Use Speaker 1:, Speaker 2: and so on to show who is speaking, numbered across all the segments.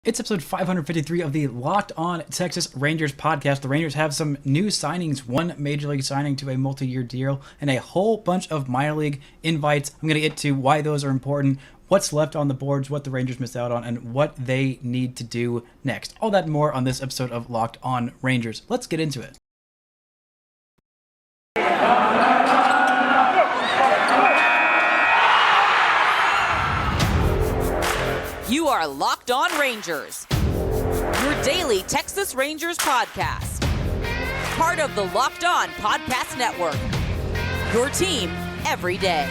Speaker 1: It's episode 553 of the Locked On Texas Rangers podcast. The Rangers have some new signings, one major league signing to a multi-year deal, and a whole bunch of minor league invites. I'm going to get to why those are important, what's left on the boards, what the Rangers missed out on, and what they need to do next. All that and more on this episode of Locked On Rangers. Let's get into it.
Speaker 2: You are Locked On Rangers, your daily Texas Rangers podcast. Part of the Locked On Podcast Network, your team every day.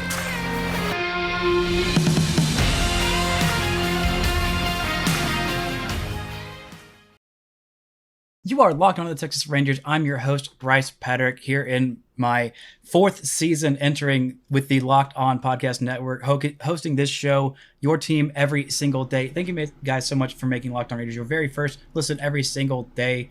Speaker 1: You are Locked On to the Texas Rangers. I'm your host, Brice Paterik, here in my fourth season entering with the Locked On Podcast Network, hosting this show, your team every single day. Thank you guys so much for making Locked On Rangers your very first listen every single day.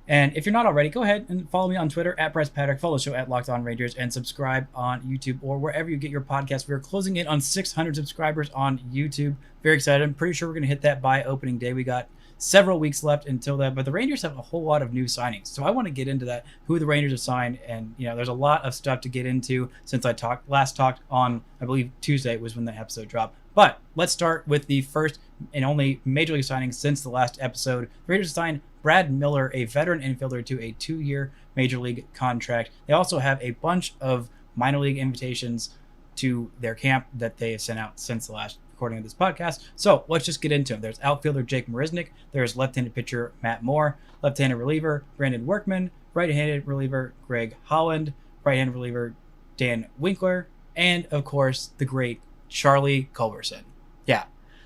Speaker 1: And if you're not already, go ahead and follow me on Twitter at Brice Paterik, follow the show at Locked On Rangers, and subscribe on YouTube or wherever you get your podcasts. We're closing in on 600 subscribers on YouTube. Very excited. I'm pretty sure we're going to hit that by opening day. We got several weeks left until that, but the Rangers have a whole lot of new signings. So I want to get into that, who the Rangers have signed, and there's a lot of stuff to get into since I last talked on, I believe Tuesday was when the episode dropped. But let's start with the first and only major league signing since the last episode. The Rangers signed Brad Miller, a veteran infielder, to a 2-year major league contract. They also have a bunch of minor league invitations to their camp that they have sent out since the last recording of this podcast. So let's just get into them. There's outfielder Jake Marisnick. There's left-handed pitcher Matt Moore, left-handed reliever Brandon Workman, right-handed reliever Greg Holland, right-handed reliever Dan Winkler, and of course the great Charlie Culberson. Yeah,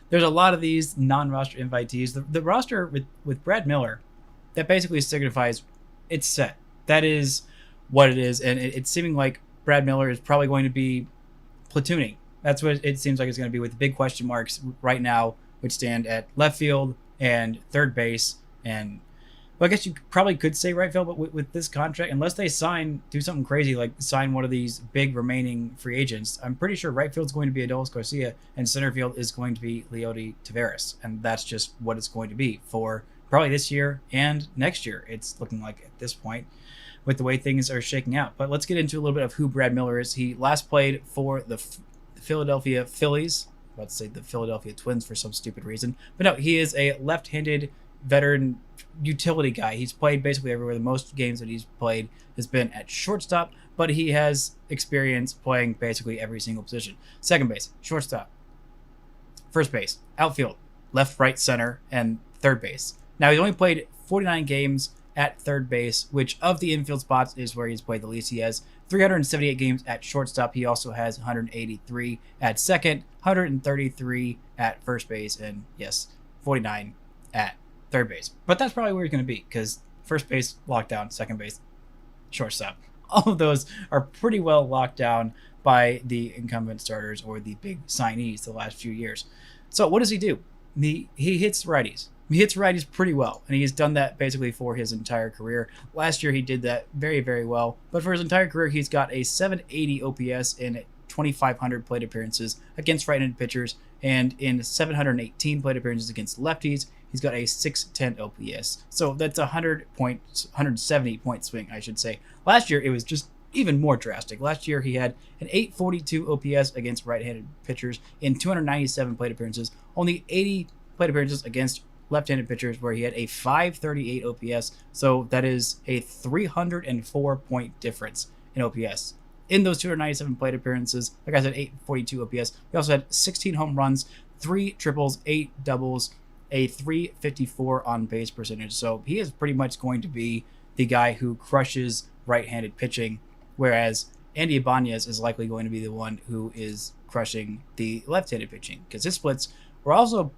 Speaker 1: there's a lot of these non-roster invitees. The roster with Brad Miller, that basically signifies it's set. That is what it is, and it's seeming like Brad Miller is probably going to be platooning. That's what it seems like it's going to be, with the big question marks right now, which stand at left field and third base. And well, I guess you probably could say right field, but with this contract, unless they do something crazy, like sign one of these big remaining free agents, I'm pretty sure right field's going to be Adolis Garcia and center field is going to be Leody Taveras. And that's just what it's going to be for probably this year and next year. It's looking like at this point, with the way things are shaking out. But let's get into a little bit of who Brad Miller is. He last played for the Philadelphia Phillies. I'm about to say the Philadelphia Twins for some stupid reason. But no, he is a left-handed veteran utility guy. He's played basically everywhere. The most games that he's played has been at shortstop, but he has experience playing basically every single position. Second base, shortstop, first base, outfield, left, right, center, and third base. Now, he's only played 49 games at third base, which of the infield spots is where he's played the least. He has 378 games at shortstop. He also has 183 at second, 133 at first base, and yes, 49 at third base. But that's probably where he's going to be, because first base locked down, second base, shortstop. All of those are pretty well locked down by the incumbent starters or the big signees the last few years. So what does he do? He hits righties. He hits righties pretty well, and he's done that basically for his entire career. Last year, he did that very, very well. But for his entire career, he's got a 780 OPS in 2,500 plate appearances against right-handed pitchers, and in 718 plate appearances against lefties, he's got a 610 OPS. So that's 170 point swing, I should say. Last year, it was just even more drastic. Last year, he had an 842 OPS against right-handed pitchers in 297 plate appearances, only 80 plate appearances against left-handed pitchers where he had a 538 OPS. So that is a 304 point difference in OPS. In those 297 plate appearances, like I said, 842 OPS. He also had 16 home runs, 3 triples, 8 doubles, a 354 on base percentage. So he is pretty much going to be the guy who crushes right-handed pitching, whereas Andy Ibanez is likely going to be the one who is crushing the left-handed pitching, because his splits were also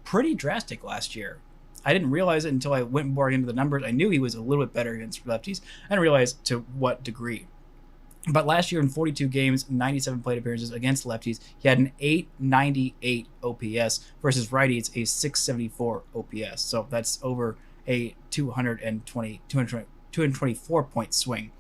Speaker 1: pretty drastic last year. I didn't realize it until I went more into the numbers. I knew he was a little bit better against lefties. I didn't realize to what degree. But last year in 42 games, 97 plate appearances against lefties, he had an 898 OPS versus righties, a 674 OPS. So that's over a 224 point swing.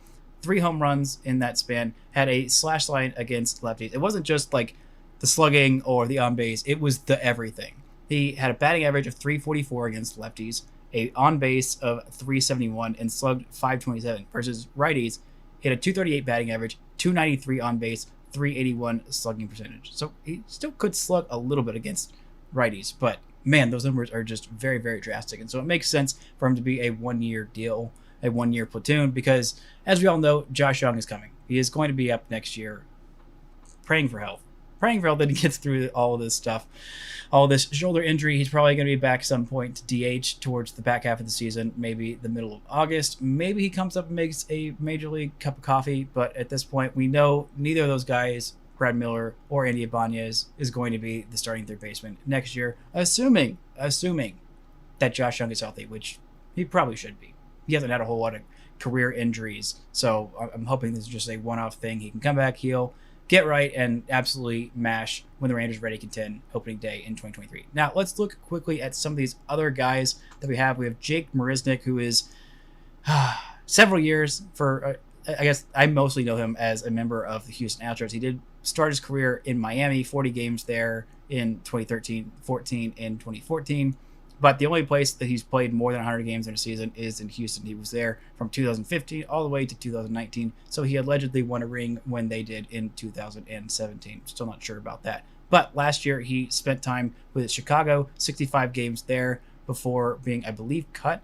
Speaker 1: 3 home runs in that span, had a slash line against lefties. It wasn't just like the slugging or the on base, it was the everything. He had a batting average of 344 against lefties, a on base of 371, and slugged 527 versus righties. He had a 238 batting average, 293 on base, 381 slugging percentage. So he still could slug a little bit against righties, but man, those numbers are just very, very drastic. And so it makes sense for him to be a 1-year deal, a 1-year platoon, because as we all know, Josh Young is coming. He is going to be up next year. Praying for health that he gets through all of this stuff, all of this shoulder injury. He's probably going to be back some point to DH towards the back half of the season, maybe the middle of August. Maybe he comes up and makes a major league cup of coffee, but at this point, we know neither of those guys, Brad Miller or Andy Ibanez, is going to be the starting third baseman next year, assuming that Josh Young is healthy, which he probably should be. He hasn't had a whole lot of career injuries, so I'm hoping this is just a one-off thing. He can come back, heal, get right, and absolutely mash when the Rangers are ready to contend opening day in 2023. Now, let's look quickly at some of these other guys that we have. We have Jake Marisnick, who is several years for, I guess I mostly know him as a member of the Houston Astros. He did start his career in Miami, 40 games there in 2013, 14, and 2014. But the only place that he's played more than 100 games in a season is in Houston. He was there from 2015 all the way to 2019. So he allegedly won a ring when they did in 2017. Still not sure about that. But last year he spent time with Chicago, 65 games there before being, I believe, cut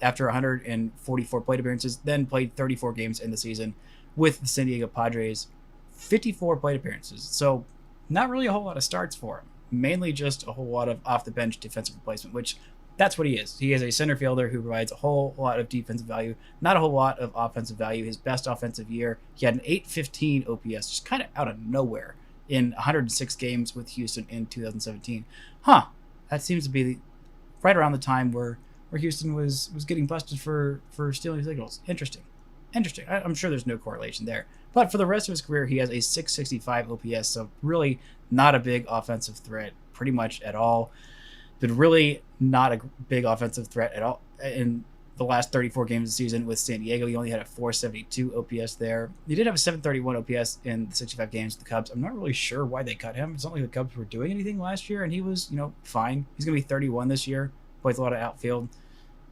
Speaker 1: after 144 plate appearances. Then played 34 games in the season with the San Diego Padres, 54 plate appearances. So not really a whole lot of starts for him. Mainly just a whole lot of off-the-bench defensive replacement, which that's what he is. He is a center fielder who provides a whole lot of defensive value, not a whole lot of offensive value. His best offensive year, he had an 815 OPS, just kind of out of nowhere in 106 games with Houston in 2017. That seems to be right around the time where Houston was getting busted for stealing signals. Interesting. I'm sure there's no correlation there. But for the rest of his career, he has a 665 OPS, so really not a big offensive threat pretty much at all. But really not a big offensive threat at all in the last 34 games of the season with San Diego. He only had a 472 OPS there. He did have a 731 OPS in the 65 games with the Cubs. I'm not really sure why they cut him. It's not like the Cubs were doing anything last year, and he was, fine. He's going to be 31 this year. Plays a lot of outfield.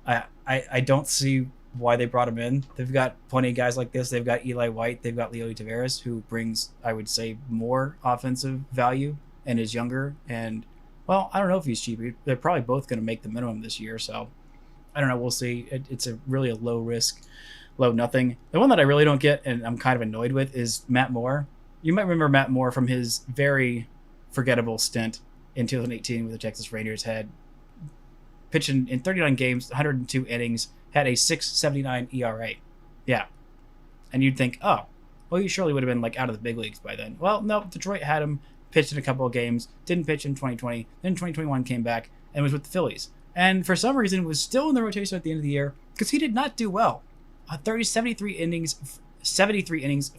Speaker 1: I don't see why they brought him in. They've got plenty of guys like this. They've got Eli White. They've got Leody Taveras, who brings, I would say, more offensive value and is younger. And, well, I don't know if he's cheap. They're probably both going to make the minimum this year. So, I don't know. We'll see. It's really a low risk, low nothing. The one that I really don't get and I'm kind of annoyed with is Matt Moore. You might remember Matt Moore from his very forgettable stint in 2018 with the Texas Rangers. Had pitched in 39 games, 102 innings, had a 6.79 ERA. Yeah. And you'd think, oh, well, he surely would have been out of the big leagues by then. Well, no, Detroit had him, pitched in a couple of games, didn't pitch in 2020, then 2021 came back and was with the Phillies. And for some reason was still in the rotation at the end of the year because he did not do well. 73 innings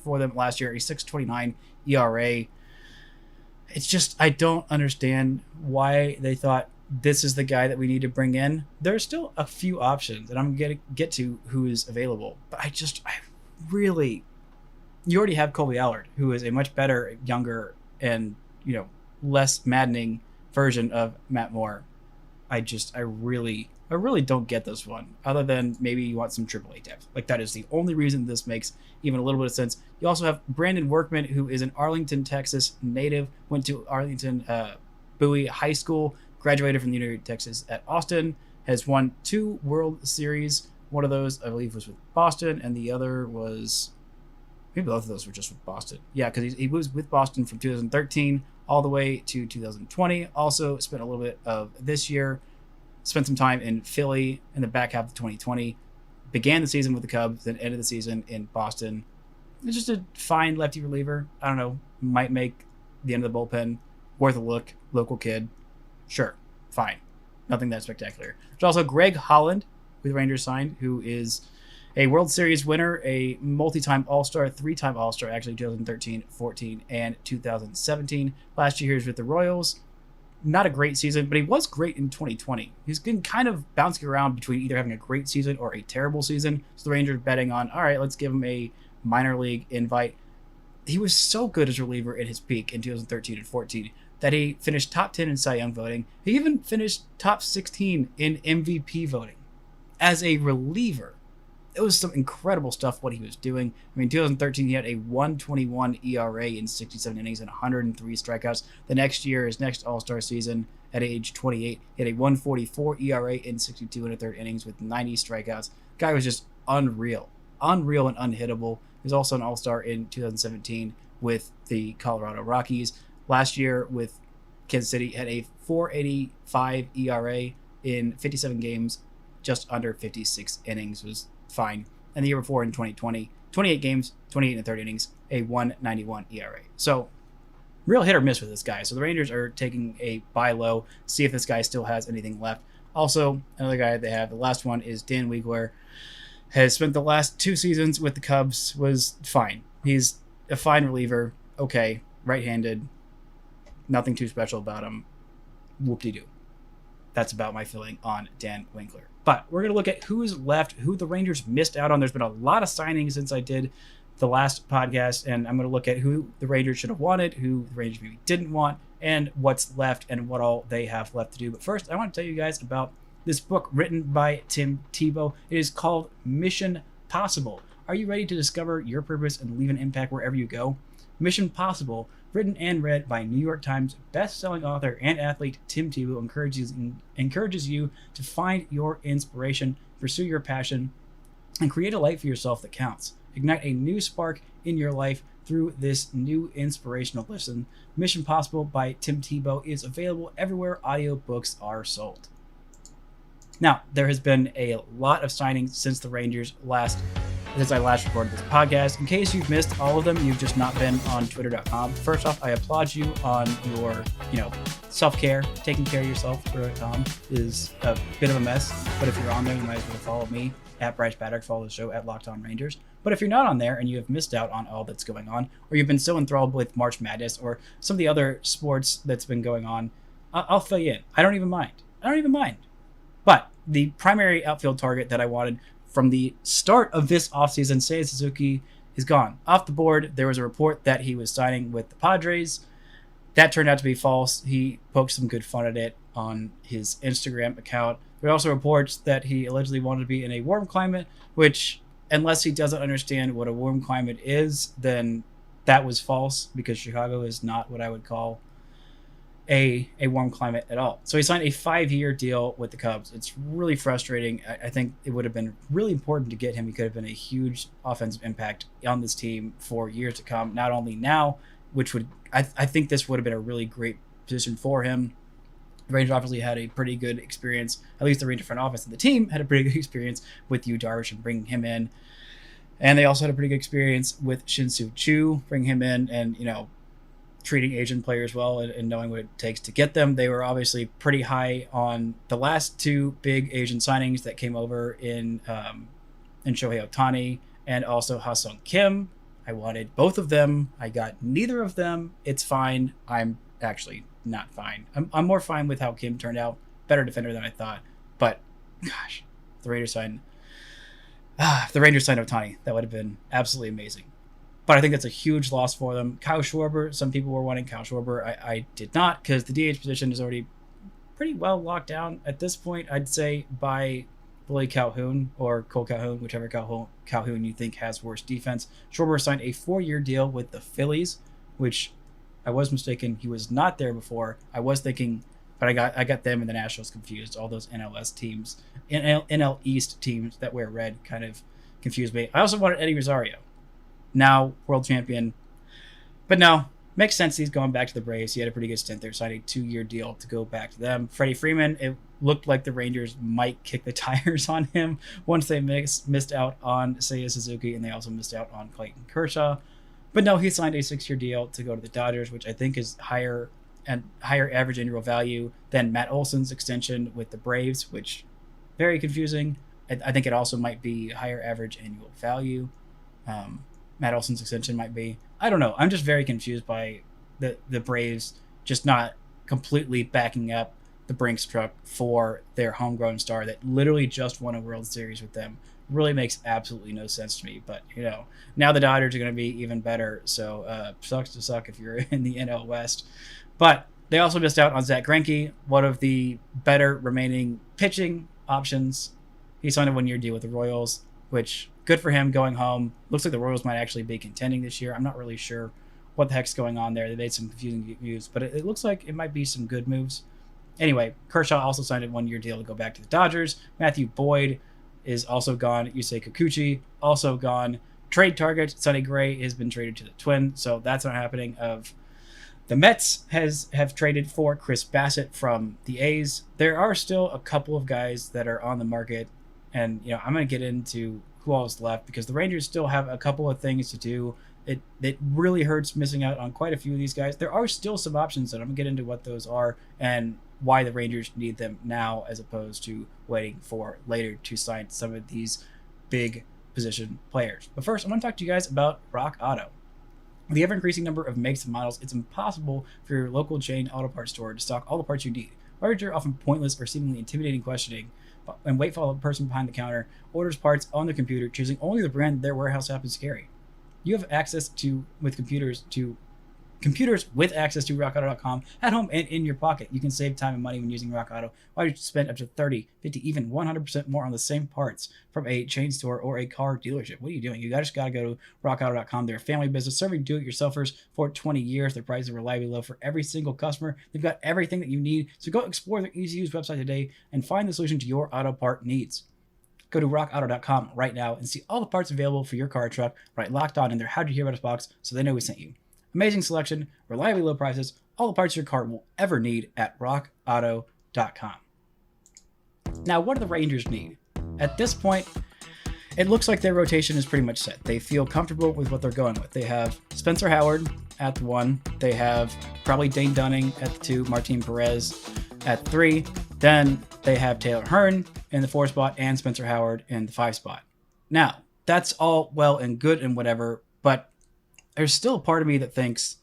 Speaker 1: for them last year, a 6.29 ERA. It's just, I don't understand why they thought this is the guy that we need to bring in. There's still a few options, and I'm going to get to who is available. But you already have Colby Allard, who is a much better, younger, and, less maddening version of Matt Moore. I really don't get this one, other than maybe you want some AAA depth. That is the only reason this makes even a little bit of sense. You also have Brandon Workman, who is an Arlington, Texas native, went to Arlington Bowie High School, graduated from the University of Texas at Austin, has won 2 World Series. One of those, I believe, was with Boston, and the other was, maybe both of those were just with Boston. Yeah, because he was with Boston from 2013 all the way to 2020. Also spent a little bit of this year, spent some time in Philly in the back half of 2020, began the season with the Cubs, then ended the season in Boston. It's just a fine lefty reliever. I don't know, might make the end of the bullpen worth a look. Local kid. Sure, fine. Nothing that spectacular. There's also Greg Holland, who the Rangers signed, who is a World Series winner, a multi-time All-Star, 3-time All-Star, actually 2013, 14, and 2017. Last year he was with the Royals. Not a great season, but he was great in 2020. He's been kind of bouncing around between either having a great season or a terrible season. So the Rangers betting on, all right, let's give him a minor league invite. He was so good as a reliever at his peak in 2013 and 14. that he finished top 10 in Cy Young voting. He even finished top 16 in MVP voting as a reliever. It was some incredible stuff what he was doing. I mean, 2013, he had a 1.21 ERA in 67 innings and 103 strikeouts. The next year, his next All-Star season, at age 28, he had a 1.44 ERA in 62 and a third innings with 90 strikeouts. Guy was just unreal and unhittable. He was also an All-Star in 2017 with the Colorado Rockies. Last year with Kansas City, had a 4.85 ERA in 57 games, just under 56 innings, was fine. And the year before in 2020, 28 games, 28 and a third innings, a 1.91 ERA. So real hit or miss with this guy. So the Rangers are taking a buy low, see if this guy still has anything left. Also, another guy they have, the last one is Dan Wiegler. Has spent the last 2 seasons with the Cubs, was fine. He's a fine reliever, okay, right-handed, nothing too special about him. Whoop-de-doo. That's about my feeling on Dan Winkler. But we're going to look at who's left, who the Rangers missed out on. There's been a lot of signings since I did the last podcast, and I'm going to look at who the Rangers should have wanted, who the Rangers maybe didn't want, and what's left and what all they have left to do. But first, I want to tell you guys about this book written by Tim Tebow. It is called Mission Possible. Are you ready to discover your purpose and leave an impact wherever you go? Mission Possible, written and read by New York Times best-selling author and athlete Tim Tebow, encourages you to find your inspiration, pursue your passion, and create a life for yourself that counts. Ignite a new spark in your life through this new inspirational listen. Mission Possible by Tim Tebow is available everywhere audiobooks are sold. Now, there has been a lot of signings since I last recorded this podcast. In case you've missed all of them, you've just not been on twitter.com. First off, I applaud you on your, self-care. Taking care of yourself, twitter.com is a bit of a mess. But if you're on there, you might as well follow me at Brice Paterik, follow the show at Locked On Rangers. But if you're not on there and you have missed out on all that's going on, or you've been so enthralled with March Madness or some of the other sports that's been going on, I'll fill you in. I don't even mind. But the primary outfield target that I wanted from the start of this offseason, Seiya Suzuki, is gone. Off the board, there was a report that he was signing with the Padres. That turned out to be false. He poked some good fun at it on his Instagram account. There are also reports that he allegedly wanted to be in a warm climate, which, unless he doesn't understand what a warm climate is, then that was false, because Chicago is not what I would call a warm climate at all. So he signed a 5-year deal with the Cubs. It's really frustrating. I think it would have been really important to get him. He could have been a huge offensive impact on this team for years to come. Not only now, which would I think this would have been a really great position for him. The Rangers obviously had a pretty good experience, at least the Ranger front office and the team had a pretty good experience with Yu Darvish and bringing him in. And they also had a pretty good experience with Shin-Soo Choo, bringing him in and, treating Asian players well and knowing what it takes to get them. They were obviously pretty high on the last 2 big Asian signings that came over in Shohei Ohtani and also Ha-Sung Kim. I wanted both of them. I got neither of them. It's fine. I'm actually not fine. I'm more fine with how Kim turned out. Better defender than I thought. But gosh, the Rangers signed Ohtani. That would have been absolutely amazing. But I think that's a huge loss for them. Kyle Schwarber, some people were wanting Kyle Schwarber. I did not, because the DH position is already pretty well locked down at this point, I'd say, by Billy Calhoun or Cole Calhoun, whichever Calhoun you think has worse defense. Schwarber signed a 4-year deal with the Phillies, which I was mistaken. He was not there before. I was thinking, but I got them and the Nationals confused. All those NLS teams, NL East teams that wear red kind of confused me. I also wanted Eddie Rosario, now world champion. But no, makes sense he's going back to the Braves. He had a pretty good stint there, signed a 2-year deal to go back to them. Freddie Freeman, it looked like the Rangers might kick the tires on him once they missed out on Seiya Suzuki, and they also missed out on Clayton Kershaw. But no, he signed a 6-year deal to go to the Dodgers, which I think is higher average annual value than Matt Olson's extension with the Braves, which very confusing. I think it also might be higher average annual value. Matt Olson's extension might be. I don't know. I'm just very confused by the Braves just not completely backing up the Brinks truck for their homegrown star that literally just won a World Series with them. Really makes absolutely no sense to me. But, now the Dodgers are going to be even better. So sucks to suck if you're in the NL West. But They also missed out on Zach Greinke, one of the better remaining pitching options. He signed a 1-year deal with the Royals, which good for him going home. Looks like the Royals might actually be contending this year. I'm not really sure what the heck's going on there. They made some confusing moves, but it looks like it might be some good moves. Anyway, Kershaw also signed a 1-year deal to go back to the Dodgers. Matthew Boyd is also gone. Yusei Kikuchi also gone. Trade target, Sonny Gray has been traded to the Twins, so that's not happening. The Mets have traded for Chris Bassett from the A's. There are still a couple of guys that are on the market, and I'm going to get into who all is left because the Rangers still have a couple of things to do. It really hurts missing out on quite a few of these guys. There are still some options, and I'm going to get into what those are and why the Rangers need them now as opposed to waiting for later to sign some of these big position players. But first, I'm going to talk to you guys about Rock Auto. With the ever-increasing number of makes and models, it's impossible for your local chain auto parts store to stock all the parts you need. Large are often pointless or seemingly intimidating questioning, and wait for the person behind the counter orders parts on their computer, choosing only the brand their warehouse happens to carry. You have access to computers with access to rockauto.com at home and in your pocket. You can save time and money when using Rock Auto. Why would you spend up to 30, 50, even 100% more on the same parts from a chain store or a car dealership? What are you doing? You just got to go to rockauto.com. They're a family business serving do-it-yourselfers for 20 years. Their prices are reliably low for every single customer. They've got everything that you need. So go explore their easy-to-use website today and find the solution to your auto part needs. Go to rockauto.com right now and see all the parts available for your car or truck. Right, Locked On in their How Did You Hear About Us box so they know we sent you. Amazing selection, reliably low prices, all the parts your car will ever need at rockauto.com. Now, what do the Rangers need? At this point, it looks like their rotation is pretty much set. They feel comfortable with what they're going with. They have Spencer Howard at the 1. They have probably Dane Dunning at the 2, Martin Perez at 3. Then they have Taylor Hearn in the 4 spot and Spencer Howard in the 5 spot. Now, that's all well and good and whatever, but there's still a part of me that thinks,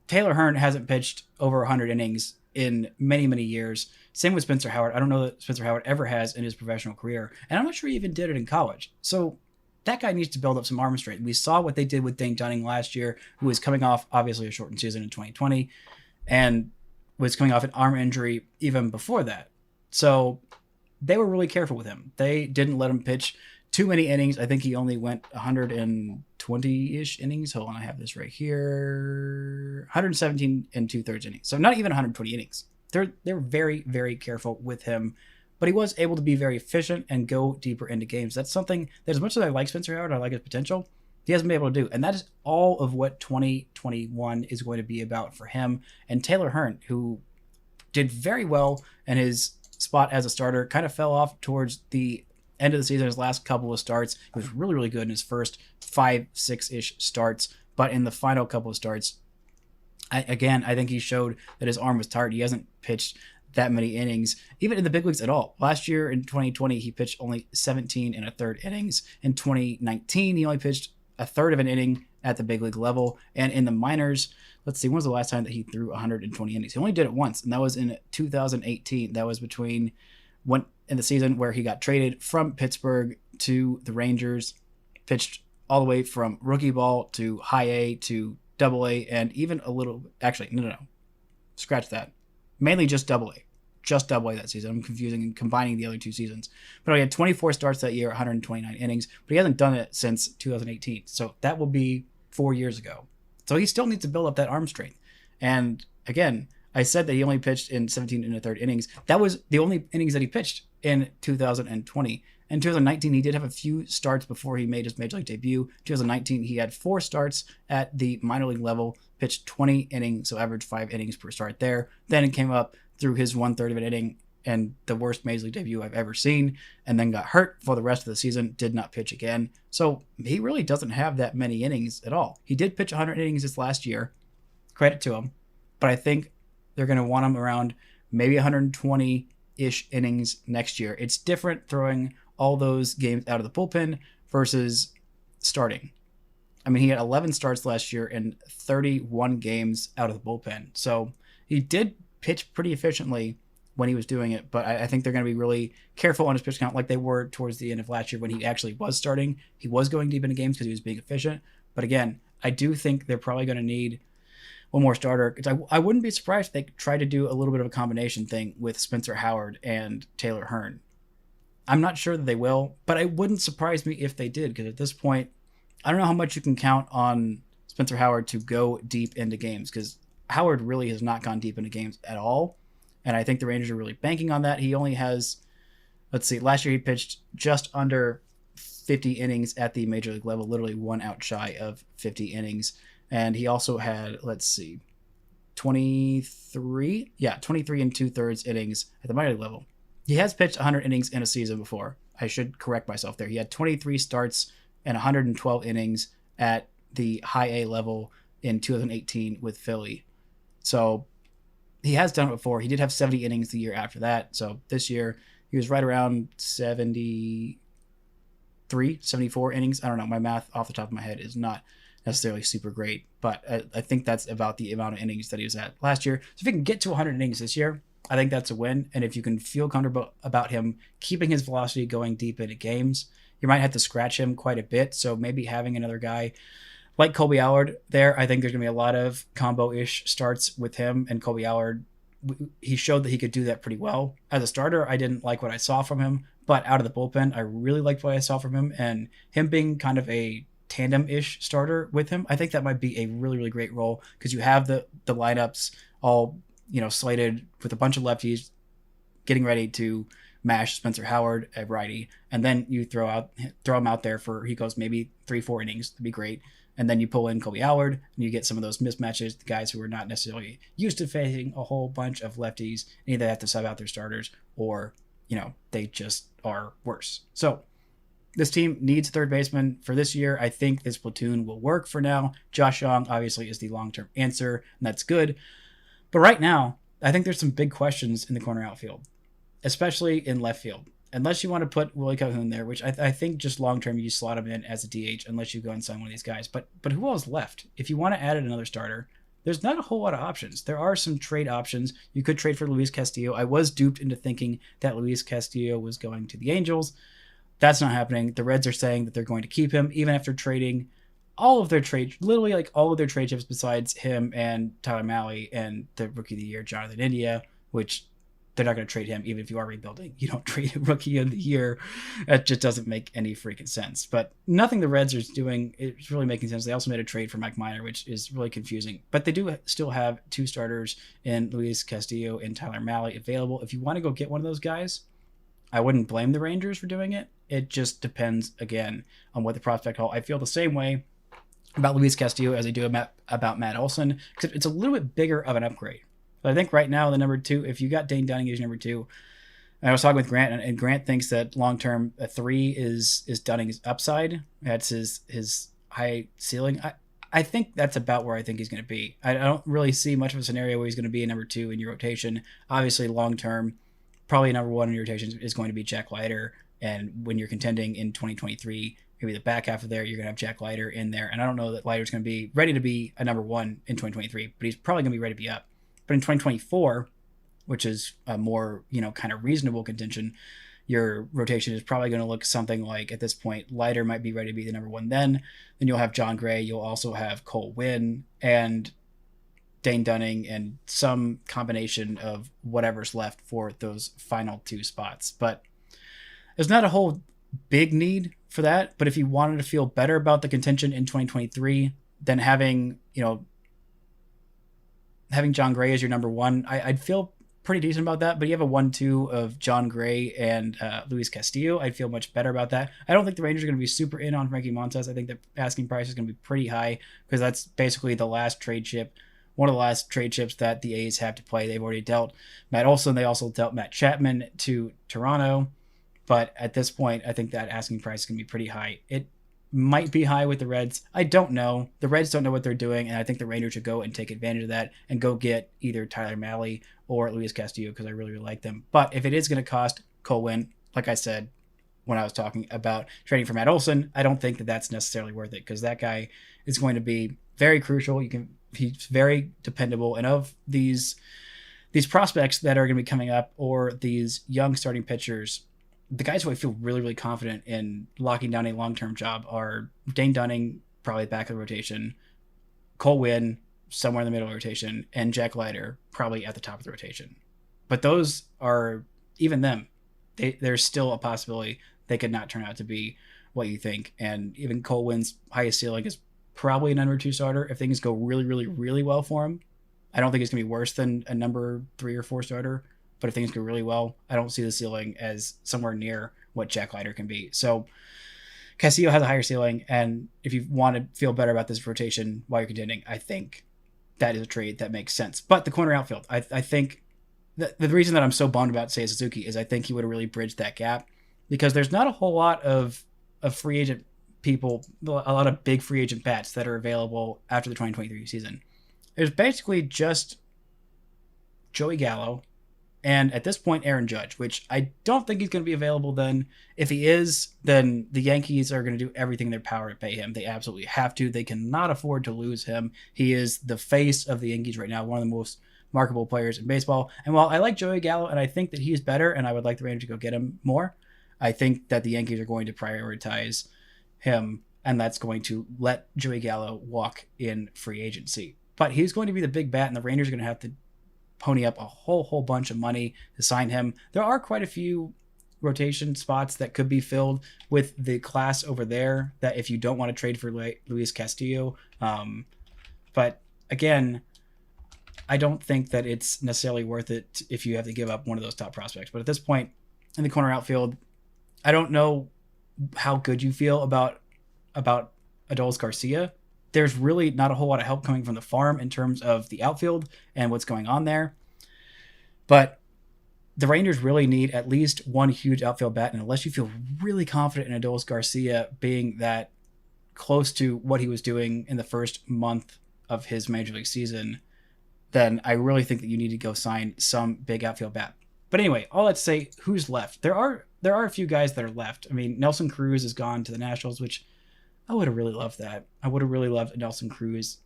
Speaker 1: Taylor Hearn hasn't pitched over 100 innings in many, many years. Same with Spencer Howard. I don't know that Spencer Howard ever has in his professional career. And I'm not sure he even did it in college. So that guy needs to build up some arm strength. We saw what they did with Dane Dunning last year, who was coming off, obviously, a shortened season in 2020, and was coming off an arm injury even before that. So they were really careful with him. They didn't let him pitch too many innings. I think he only went 120-ish innings. Hold on, I have this right here. 117 and 2/3 innings. So not even 120 innings. They're very, very careful with him. But he was able to be very efficient and go deeper into games. That's something that, as much as I like Spencer Howard, I like his potential, he hasn't been able to do. And that is all of what 2021 is going to be about for him. And Taylor Hearn, who did very well in his spot as a starter, kind of fell off towards the end of the season. His last couple of starts, he was really, really good in his first 5-6-ish starts. But in the final couple of starts, I think he showed that his arm was tired. He hasn't pitched that many innings, even in the big leagues at all. Last year in 2020, he pitched only 17 1/3 innings. In 2019, he only pitched 1/3 of an inning at the big league level. And in the minors, let's see, when was the last time that he threw 120 innings? He only did it once, and that was in 2018. That was between in the season where he got traded from Pittsburgh to the Rangers, pitched all the way from rookie ball to high A to double A, and even a little, actually, no, scratch that. Mainly just double A. Just double A that season. I'm confusing and combining the other two seasons. But he had 24 starts that year, 129 innings, but he hasn't done it since 2018. So that will be 4 years ago. So he still needs to build up that arm strength. And again, I said that he only pitched in 17 1/3 innings. That was the only innings that he pitched in 2020. In 2019, he did have a few starts before he made his major league debut. 2019, he had 4 starts at the minor league level, pitched 20 innings, so averaged 5 innings per start there. Then it came up through his 1/3 of an inning and the worst major league debut I've ever seen, and then got hurt for the rest of the season, did not pitch again. So he really doesn't have that many innings at all. He did pitch 100 innings this last year. Credit to him. But I think they're going to want him around maybe 120-ish innings next year. It's different throwing all those games out of the bullpen versus starting. I mean, he had 11 starts last year and 31 games out of the bullpen. So he did pitch pretty efficiently when he was doing it, but I think they're going to be really careful on his pitch count like they were towards the end of last year when he actually was starting. He was going deep into games because he was being efficient. But again, I do think they're probably going to need one more starter. I wouldn't be surprised if they try to do a little bit of a combination thing with Spencer Howard and Taylor Hearn. I'm not sure that they will, but it wouldn't surprise me if they did, because at this point, I don't know how much you can count on Spencer Howard to go deep into games, because Howard really has not gone deep into games at all. And I think the Rangers are really banking on that. He only has, let's see, last year he pitched just under 50 innings at the major league level, literally one out shy of 50 innings. And he also had, let's see, 23 and 2/3 innings at the minor league level. He has pitched 100 innings in a season before. I should correct myself there. He had 23 starts and 112 innings at the high A level in 2018 with Philly. So he has done it before. He did have 70 innings the year after that. So this year he was right around 74 innings. I don't know. My math off the top of my head is not necessarily super great, but I think that's about the amount of innings that he was at last year. So if he can get to 100 innings this year, I think that's a win. And if you can feel comfortable about him keeping his velocity going deep into games, you might have to scratch him quite a bit. So maybe having another guy like Colby Allard there, I think there's going to be a lot of combo-ish starts with him. And Colby Allard, he showed that he could do that pretty well. As a starter, I didn't like what I saw from him, but out of the bullpen, I really liked what I saw from him. And him being kind of a tandem-ish starter with him, I think that might be a really, really great role, because you have the lineups all slated with a bunch of lefties getting ready to mash Spencer Howard at righty, and then you throw him out there for, he goes maybe 3-4 innings. That'd be great. And then you pull in Colby Allard, and you get some of those mismatches, the guys who are not necessarily used to facing a whole bunch of lefties, and either have to sub out their starters, or they just are worse. So this team needs a third baseman for this year. I think this platoon will work for now. Josh Young obviously is the long-term answer, and that's good. But right now, I think there's some big questions in the corner outfield, especially in left field. Unless you want to put Willie Calhoun there, which I think just long-term you slot him in as a DH unless you go and sign one of these guys. But who else left? If you want to add another starter, there's not a whole lot of options. There are some trade options. You could trade for Luis Castillo. I was duped into thinking that Luis Castillo was going to the Angels. That's not happening. The Reds are saying that they're going to keep him even after trading all of their trade, literally like all of their trade chips besides him and Tyler Mahle and the Rookie of the Year, Jonathan India, which they're not going to trade him even if you are rebuilding. You don't trade a Rookie of the Year. That just doesn't make any freaking sense. But nothing the Reds are doing is really making sense. They also made a trade for Mike Minor, which is really confusing. But they do still have two starters in Luis Castillo and Tyler Mahle available. If you want to go get one of those guys, I wouldn't blame the Rangers for doing it. It just depends, again, on what the prospect haul. I feel the same way about Luis Castillo as I do about Matt Olson, because it's a little bit bigger of an upgrade. But I think right now, the number two, if you got Dane Dunning as your number two, and I was talking with Grant, and Grant thinks that long-term a 3 is Dunning's upside. That's his high ceiling. I think that's about where I think he's going to be. I don't really see much of a scenario where he's going to be a number 2 in your rotation. Obviously, long-term, probably number 1 in your rotation is going to be Jack Leiter. And when you're contending in 2023, maybe the back half of there, you're going to have Jack Leiter in there. And I don't know that Leiter's going to be ready to be a number 1 in 2023, but he's probably going to be ready to be up. But in 2024, which is a more, kind of reasonable contention, your rotation is probably going to look something like, at this point, Leiter might be ready to be the number 1 then. Then you'll have John Gray. You'll also have Cole Winn and Dane Dunning and some combination of whatever's left for those final 2 spots. But there's not a whole big need for that. But if you wanted to feel better about the contention in 2023, then having John Gray as your number 1, I'd feel pretty decent about that. But you have a 1-2 of John Gray and Luis Castillo, I'd feel much better about that. I don't think the Rangers are going to be super in on Frankie Montas. I think the asking price is going to be pretty high because that's basically the last trade chip, one of the last trade chips that the A's have to play. They've already dealt Matt Olson. They also dealt Matt Chapman to Toronto. But at this point, I think that asking price is going to be pretty high. It might be high with the Reds. I don't know. The Reds don't know what they're doing, and I think the Rangers should go and take advantage of that and go get either Tyler Mahle or Luis Castillo because I really, really like them. But if it is going to cost Cole Winn, like I said when I was talking about trading for Matt Olson, I don't think that that's necessarily worth it because that guy is going to be very crucial. He's very dependable, and of these prospects that are going to be coming up or these young starting pitchers, the guys who I feel really, really confident in locking down a long-term job are Dane Dunning, probably back of the rotation, Cole Winn, somewhere in the middle of the rotation, and Jack Leiter probably at the top of the rotation. But those are, even them, there's still a possibility they could not turn out to be what you think. And even Cole Wynn's highest ceiling is probably a number 2 starter if things go really, really, really well for him. I don't think it's going to be worse than a number 3 or 4 starter, but if things go really well, I don't see the ceiling as somewhere near what Jack Leiter can be. So Castillo has a higher ceiling, and if you want to feel better about this rotation while you're contending, I think that is a trade that makes sense. But the corner outfield, I think the reason that I'm so bummed about Seiya Suzuki is I think he would have really bridged that gap, because there's not a whole lot of free agent people, a lot of big free agent bats that are available after the 2023 season. There's basically just Joey Gallo and at this point Aaron Judge, which I don't think he's going to be available then. If he is, then the Yankees are going to do everything in their power to pay him. They absolutely have to. They cannot afford to lose him. He is the face of the Yankees right now, one of the most marketable players in baseball. And while I like Joey Gallo and I think that he's better and I would like the Rangers to go get him more, I think that the Yankees are going to prioritize him, and that's going to let Joey Gallo walk in free agency. But he's going to be the big bat, and the Rangers are going to have to pony up a whole bunch of money to sign him. There are quite a few rotation spots that could be filled with the class over there that if you don't want to trade for Luis Castillo. But again, I don't think that it's necessarily worth it if you have to give up one of those top prospects. But at this point in the corner outfield, I don't know how good you feel about Adolis Garcia. There's really not a whole lot of help coming from the farm in terms of the outfield and what's going on there. But the Rangers really need at least one huge outfield bat, and unless you feel really confident in Adolis Garcia being that close to what he was doing in the first month of his major league season, then I really think that you need to go sign some big outfield bat. But anyway, all that to say, who's left? There are a few guys that are left. I mean, Nelson Cruz has gone to the Nationals, which I would have really loved that. I would have really loved a Nelson Cruz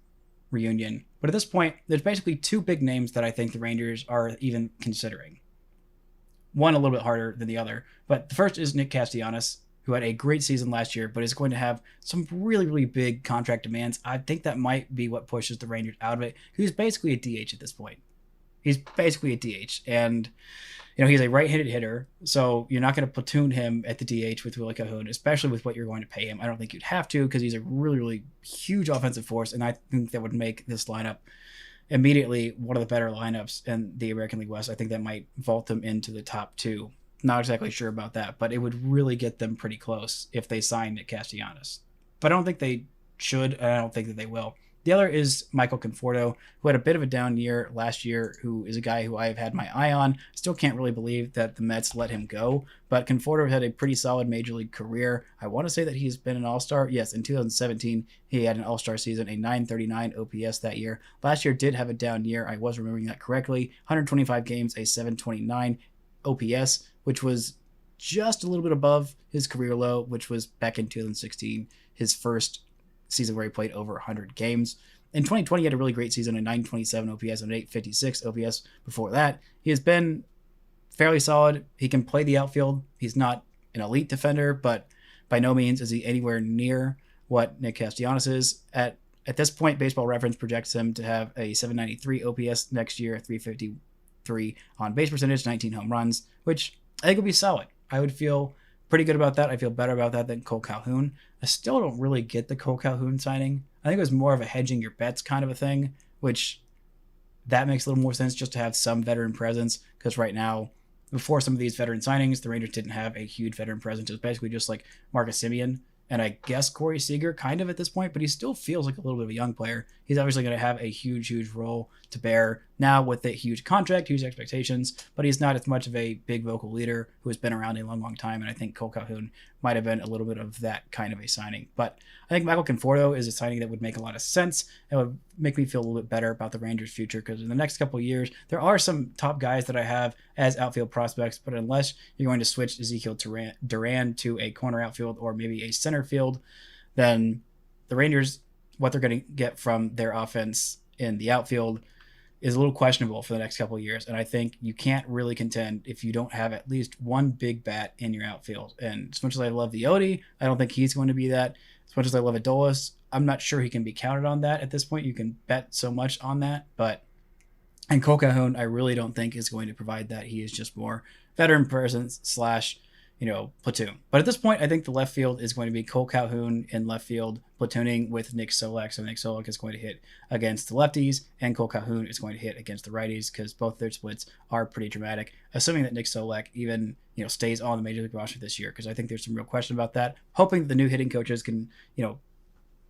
Speaker 1: reunion. But at this point, there's basically 2 big names that I think the Rangers are even considering. One a little bit harder than the other. But the first is Nick Castellanos, who had a great season last year, but is going to have some really, really big contract demands. I think that might be what pushes the Rangers out of it. He's basically a DH at this point. He's basically a DH. And, you know, he's a right-handed hitter, so you're not going to platoon him at the DH with Willie Calhoun, especially with what you're going to pay him. I don't think you'd have to, because he's a really, really huge offensive force, and I think that would make this lineup immediately one of the better lineups in the American League West. I think that might vault them into the top 2. Not exactly sure about that, but it would really get them pretty close if they signed Nick Castellanos. But I don't think they should, and I don't think that they will. The other is Michael Conforto, who had a bit of a down year last year, who is a guy who I've had my eye on. Still can't really believe that the Mets let him go, but Conforto had a pretty solid major league career. I want to say that he's been an all-star. Yes, in 2017, he had an all-star season, a 939 OPS that year. Last year did have a down year. I was remembering that correctly. 125 games, a 729 OPS, which was just a little bit above his career low, which was back in 2016, his first season where he played over 100 games. In 2020, he had a really great season, a 927 OPS and an 856 OPS before that. He has been fairly solid. He can play the outfield. He's not an elite defender, but by no means is he anywhere near what Nick Castellanos is. At this point, Baseball Reference projects him to have a 793 OPS next year, 353 on base percentage, 19 home runs, which I think would be solid. I would feel pretty good about that. I feel better about that than Cole Calhoun. I still don't really get the Cole Calhoun signing. I think it was more of a hedging your bets kind of a thing, which that makes a little more sense just to have some veteran presence, because right now, before some of these veteran signings, the Rangers didn't have a huge veteran presence. It was basically just like Marcus Semien and I guess Corey Seager kind of at this point, but he still feels like a little bit of a young player. He's obviously going to have a huge role to bear now with a huge contract, huge expectations, but he's not as much of a big vocal leader who has been around a long time, and I think Cole Calhoun might have been a little bit of that kind of a signing. But I think Michael Conforto is a signing that would make a lot of sense and would make me feel a little bit better about the Rangers' future, because in the next couple of years, there are some top guys that I have as outfield prospects, but unless you're going to switch Ezekiel Duran to a corner outfield or maybe a center field, then the Rangers, what they're going to get from their offense in the outfield is a little questionable for the next couple of years. And I think you can't really contend if you don't have at least one big bat in your outfield. And as much as I love the Odie, I don't think he's going to be that. As much as I love Adolis, I'm not sure he can be counted on that at this point. You can bet so much on that. And Cole Calhoun, I really don't think is going to provide that. He is just more veteran presence / platoon. But at this point, I think the left field is going to be Cole Calhoun in left field, platooning with Nick Solak. So Nick Solak is going to hit against the lefties, and Cole Calhoun is going to hit against the righties because both their splits are pretty dramatic. Assuming that Nick Solak even stays on the Major League roster this year, because I think there's some real question about that. Hoping that the new hitting coaches can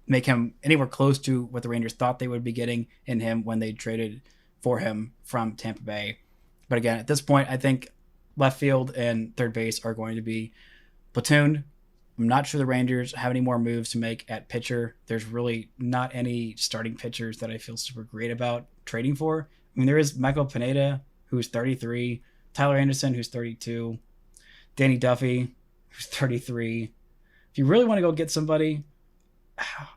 Speaker 1: make him anywhere close to what the Rangers thought they would be getting in him when they traded for him from Tampa Bay. But again, at this point, I think left field and third base are going to be platooned. I'm not sure the Rangers have any more moves to make at pitcher. There's really not any starting pitchers that I feel super great about trading for. I mean, there is Michael Pineda, who's 33, Tyler Anderson, who's 32, Danny Duffy, who's 33. If you really want to go get somebody,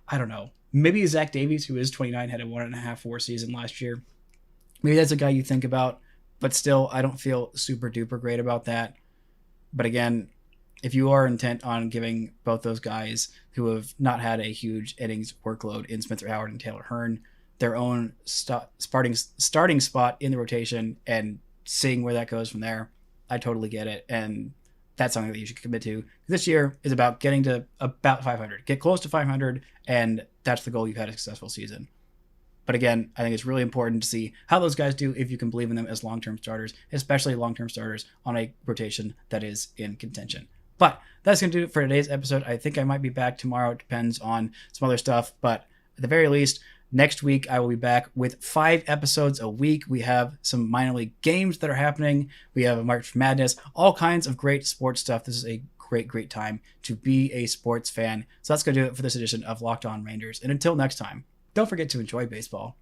Speaker 1: I don't know. Maybe Zach Davies, who is 29, had a 1.5 WAR season last year. Maybe that's a guy you think about. But still, I don't feel super duper great about that. But again, if you are intent on giving both those guys who have not had a huge innings workload in Spencer Howard and Taylor Hearn their own starting spot in the rotation and seeing where that goes from there, I totally get it. And that's something that you should commit to. This year is about getting to about 500. Get close to 500, and that's the goal. You've had a successful season. But again, I think it's really important to see how those guys do if you can believe in them as long-term starters, especially long-term starters on a rotation that is in contention. But that's going to do it for today's episode. I think I might be back tomorrow. It depends on some other stuff. But at the very least, next week I will be back with 5 episodes a week. We have some minor league games that are happening. We have a March Madness, all kinds of great sports stuff. This is a great time to be a sports fan. So that's going to do it for this edition of Locked On Rangers. And until next time, don't forget to enjoy baseball.